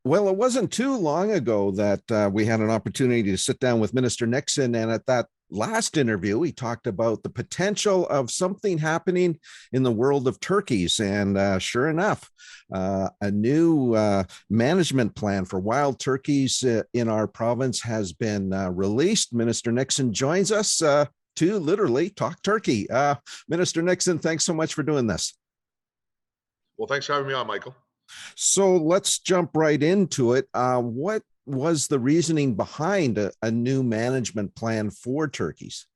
Well, it wasn't too long ago that we had an opportunity to sit down with Minister Nixon. And at that last interview, he talked about the potential of something happening in the world of turkeys. And sure enough, a new management plan for wild turkeys in our province has been released. Minister Nixon joins us to literally talk turkey. Minister Nixon, thanks so much for doing this. Well, thanks for having me on, Michael. So let's jump right into it. What was the reasoning behind a new management plan for turkeys?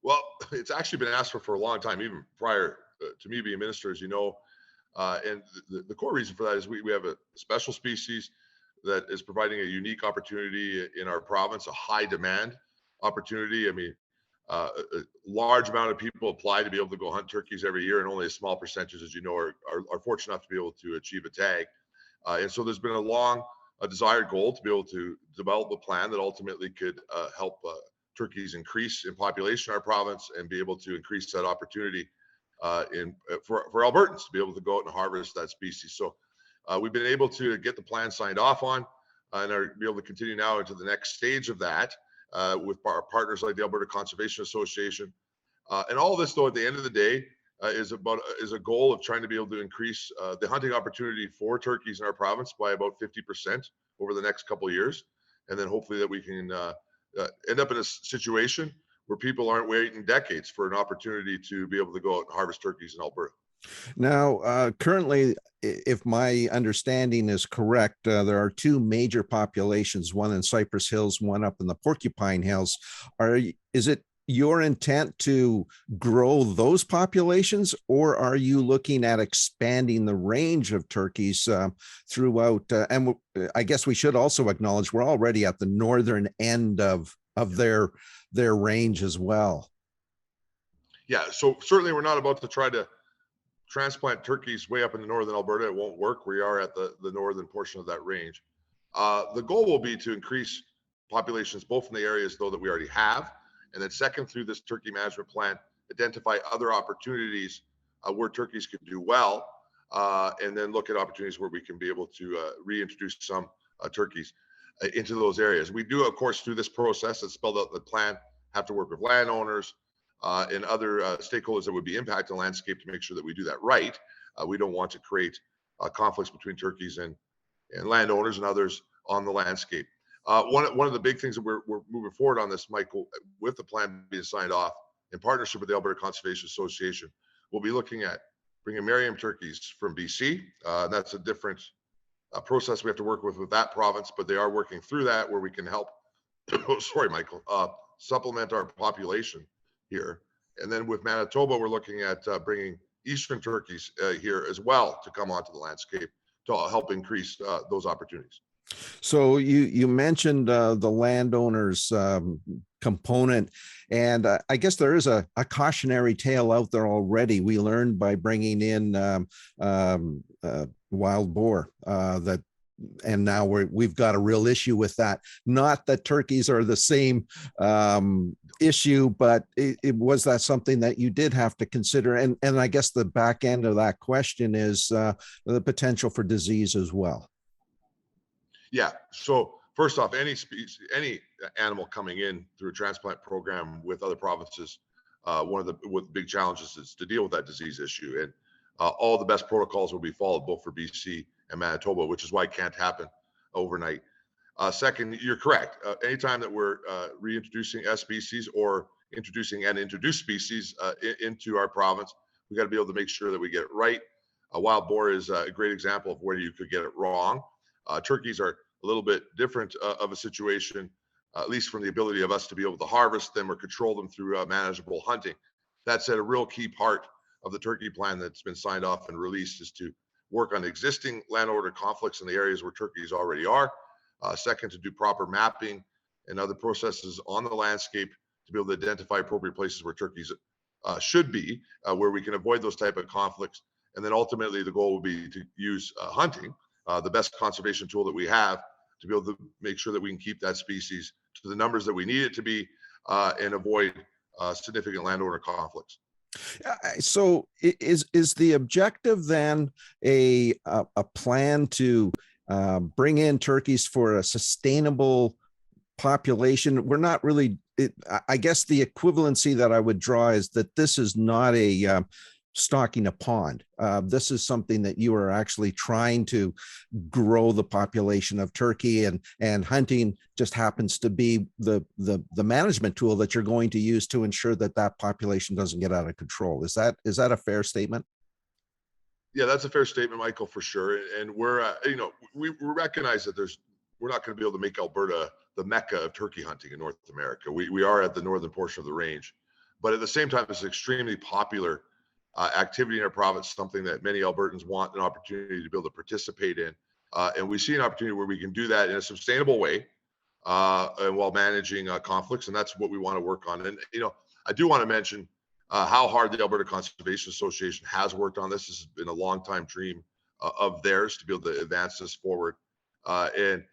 Well, it's actually been asked for a long time, even prior to me being minister, as you know. And the core reason for that is we have a special species that is providing a unique opportunity in our province, a high demand opportunity. I mean, a large amount of people apply to be able to go hunt turkeys every year, and only a small percentage, as you know, are fortunate enough to be able to achieve a tag. And so there's been a desired goal to be able to develop a plan that ultimately could help turkeys increase in population in our province and be able to increase that opportunity for Albertans to be able to go out and harvest that species. So we've been able to get the plan signed off on and are be able to continue now into the next stage of that with our partners like the Alberta Conservation Association. And all of this, though, at the end of the day, is a goal of trying to be able to increase the hunting opportunity for turkeys in our province by about 50% over the next couple of years. And then hopefully that we can end up in a situation where people aren't waiting decades for an opportunity to be able to go out and harvest turkeys in Alberta. Now, currently, if my understanding is correct, there are two major populations, one in Cypress Hills, one up in the Porcupine Hills. Is it your intent to grow those populations, or are you looking at expanding the range of turkeys throughout? And I guess we should also acknowledge we're already at the northern end of their range as well. Yeah, so certainly we're not about to try to transplant turkeys way up in the northern Alberta. It won't work. We are at the northern portion of that range. The goal will be to increase populations both in the areas, though, that we already have, and then second, through this turkey management plan, identify other opportunities where turkeys can do well, and then look at opportunities where we can be able to reintroduce some turkeys into those areas. We do, of course, through this process that's spelled out in the plan, have to work with landowners and other stakeholders that would be impacting the landscape to make sure that we do that right. We don't want to create conflicts between turkeys and landowners and others on the landscape. One of the big things that we're moving forward on this, Michael, with the plan being signed off in partnership with the Alberta Conservation Association, we'll be looking at bringing Merriam turkeys from BC. That's a different process we have to work with that province, but they are working through that where we can help, sorry, Michael, supplement our population here. And then with Manitoba, we're looking at bringing eastern turkeys here as well to come onto the landscape to help increase those opportunities. So you mentioned the landowners component, and I guess there is a cautionary tale out there already. We learned by bringing in wild boar that, and now we've got a real issue with that. Not that turkeys are the same issue, but it was that something that you did have to consider. And I guess the back end of that question is the potential for disease as well. Yeah. So first off, any animal coming in through a transplant program with other provinces, one of the big challenges is to deal with that disease issue. And all the best protocols will be followed both for BC and Manitoba, which is why it can't happen overnight. Second, you're correct. Anytime that we're reintroducing S species or introducing an introduced species into our province, we got to be able to make sure that we get it right. Wild boar is a great example of where you could get it wrong. Turkeys are a little bit different of a situation, at least from the ability of us to be able to harvest them or control them through manageable hunting. That said, a real key part of the turkey plan that's been signed off and released is to work on existing landowner conflicts in the areas where turkeys already are. Second, to do proper mapping and other processes on the landscape to be able to identify appropriate places where turkeys should be, where we can avoid those type of conflicts. And then ultimately the goal will be to use hunting, the best conservation tool that we have, to be able to make sure that we can keep that species to the numbers that we need it to be and avoid significant landowner conflicts. So is the objective then a plan to bring in turkeys for a sustainable population. We're not really, I guess the equivalency that I would draw is that this is not a stocking a pond. This is something that you are actually trying to grow the population of turkey, and hunting just happens to be the management tool that you're going to use to ensure that that population doesn't get out of control. Is that a fair statement? Yeah, that's a fair statement, Michael, for sure. And we're, we recognize that we're not going to be able to make Alberta the mecca of turkey hunting in North America. We are at the northern portion of the range, but at the same time, it's an extremely popular activity in our province, something that many Albertans want an opportunity to be able to participate in. And we see an opportunity where we can do that in a sustainable way, and while managing conflicts. And that's what we want to work on. And, I do want to mention how hard the Alberta Conservation Association has worked on this. This has been a long time dream of theirs to be able to advance this forward. And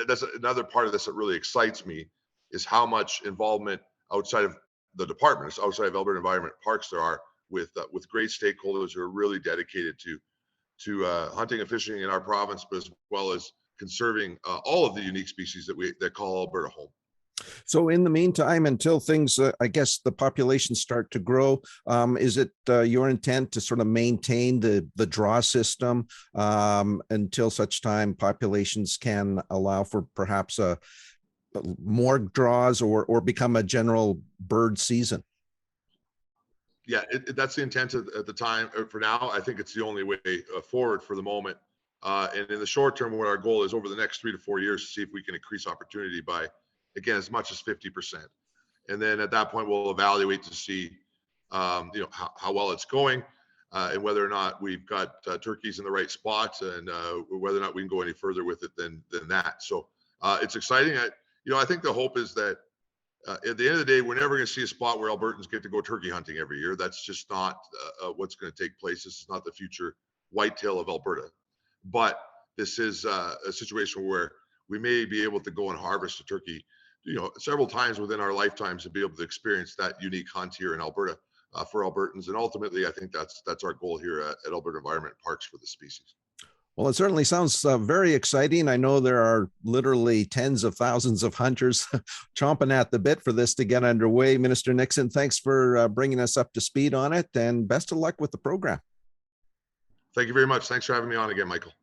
that's another part of this that really excites me, is how much involvement outside of the departments, outside of Alberta Environment and Parks, there are with great stakeholders who are really dedicated to hunting and fishing in our province, but as well as conserving all of the unique species that call Alberta home. So in the meantime, until things, I guess the populations start to grow, is it your intent to sort of maintain the draw system until such time populations can allow for perhaps more draws or become a general bird season? Yeah, that's the intent at the time. For now, I think it's the only way forward for the moment. And in the short term, what our goal is over the next 3 to 4 years, to see if we can increase opportunity by, again, as much as 50%. And then at that point, we'll evaluate to see, how well it's going, and whether or not we've got turkeys in the right spots, and whether or not we can go any further with it than that. So it's exciting. I think the hope is that at the end of the day, we're never going to see a spot where Albertans get to go turkey hunting every year. That's just not what's going to take place. This is not the future whitetail of Alberta. But this is a situation where we may be able to go and harvest a turkey, several times within our lifetimes, and be able to experience that unique hunt here in Alberta for Albertans. And ultimately, I think that's our goal here at Alberta Environment and Parks for the species. Well, it certainly sounds very exciting. I know there are literally tens of thousands of hunters chomping at the bit for this to get underway. Minister Nixon, thanks for bringing us up to speed on it, and best of luck with the program. Thank you very much. Thanks for having me on again, Michael.